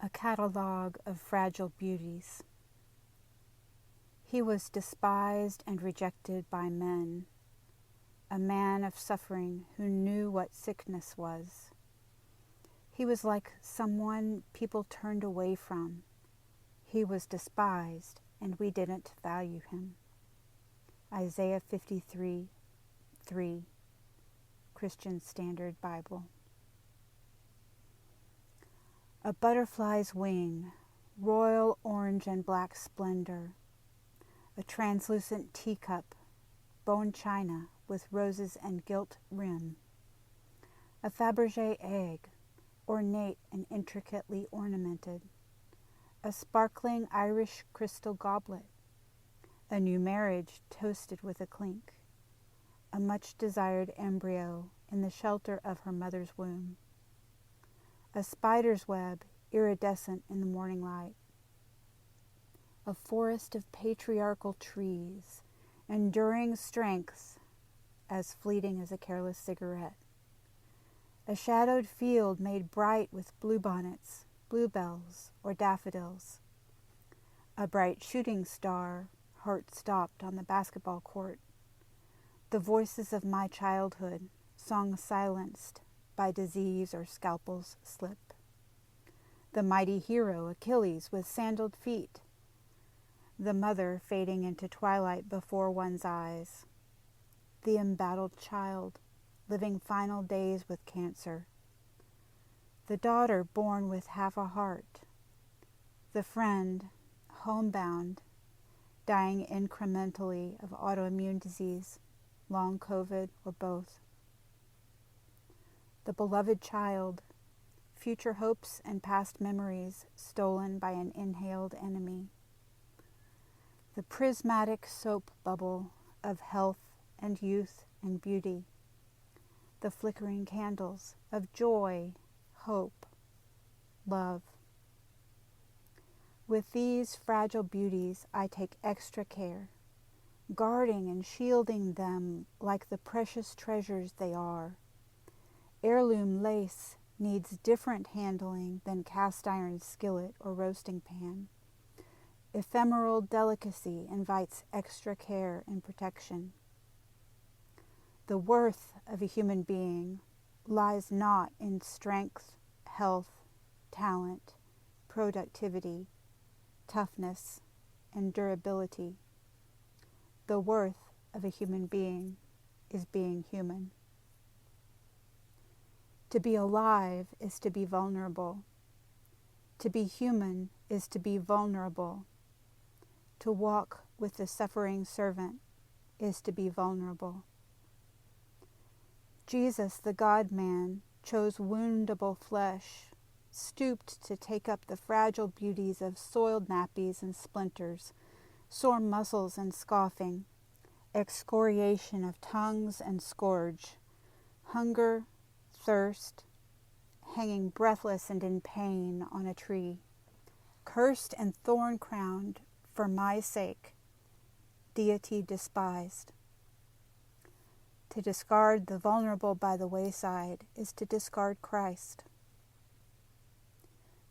A catalogue of fragile beauties. He was despised and rejected by men, a man of suffering who knew what sickness was. He was like someone people turned away from. He was despised, and we didn't value him. Isaiah 53:3, Christian Standard Bible. A butterfly's wing, royal orange and black splendor. A translucent teacup, bone china with roses and gilt rim. A Faberge egg, ornate and intricately ornamented. A sparkling Irish crystal goblet. A new marriage toasted with a clink. A much-desired embryo in the shelter of her mother's womb. A spider's web, iridescent in the morning light. A forest of patriarchal trees, enduring strength, as fleeting as a careless cigarette. A shadowed field made bright with bluebonnets, bluebells, or daffodils. A bright shooting star, heart stopped on the basketball court. The voices of my childhood, song silenced by disease or scalpel's slip. The mighty hero Achilles with sandaled feet. The mother fading into twilight before one's eyes. The embattled child living final days with cancer. The daughter born with half a heart. The friend, homebound, dying incrementally of autoimmune disease, long COVID, or both. The beloved child, future hopes and past memories stolen by an inhaled enemy. The prismatic soap bubble of health and youth and beauty. The flickering candles of joy, hope, love. With these fragile beauties I take extra care, guarding and shielding them like the precious treasures they are. Heirloom lace needs different handling than cast iron skillet or roasting pan. Ephemeral delicacy invites extra care and protection. The worth of a human being lies not in strength, health, talent, productivity, toughness, and durability. The worth of a human being is being human. To be alive is to be vulnerable. To be human is to be vulnerable. To walk with the suffering servant is to be vulnerable. Jesus, the God-man, chose woundable flesh, stooped to take up the fragile beauties of soiled nappies and splinters, sore muscles and scoffing, excoriation of tongues and scourge, hunger, thirst, hanging breathless and in pain on a tree, cursed and thorn-crowned for my sake, deity despised. To discard the vulnerable by the wayside is to discard Christ.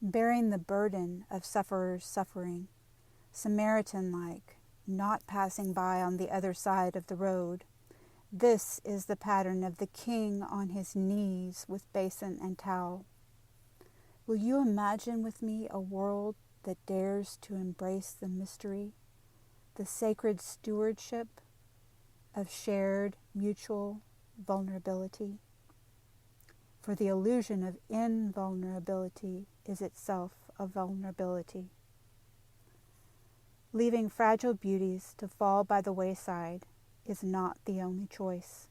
Bearing the burden of sufferers' suffering, Samaritan-like, not passing by on the other side of the road, this is the pattern of the king on his knees with basin and towel. Will you imagine with me a world that dares to embrace the mystery, the sacred stewardship of shared mutual vulnerability? For the illusion of invulnerability is itself a vulnerability. Leaving fragile beauties to fall by the wayside is not the only choice.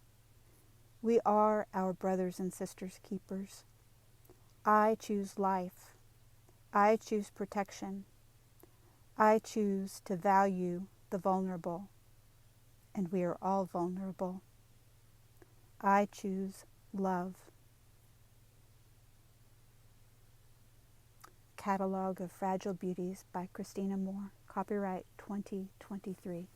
We are our brothers and sisters' keepers. I choose life. I choose protection. I choose to value the vulnerable. And we are all vulnerable. I choose love. Catalogue of Fragile Beauties by Christina Moore. Copyright 2023.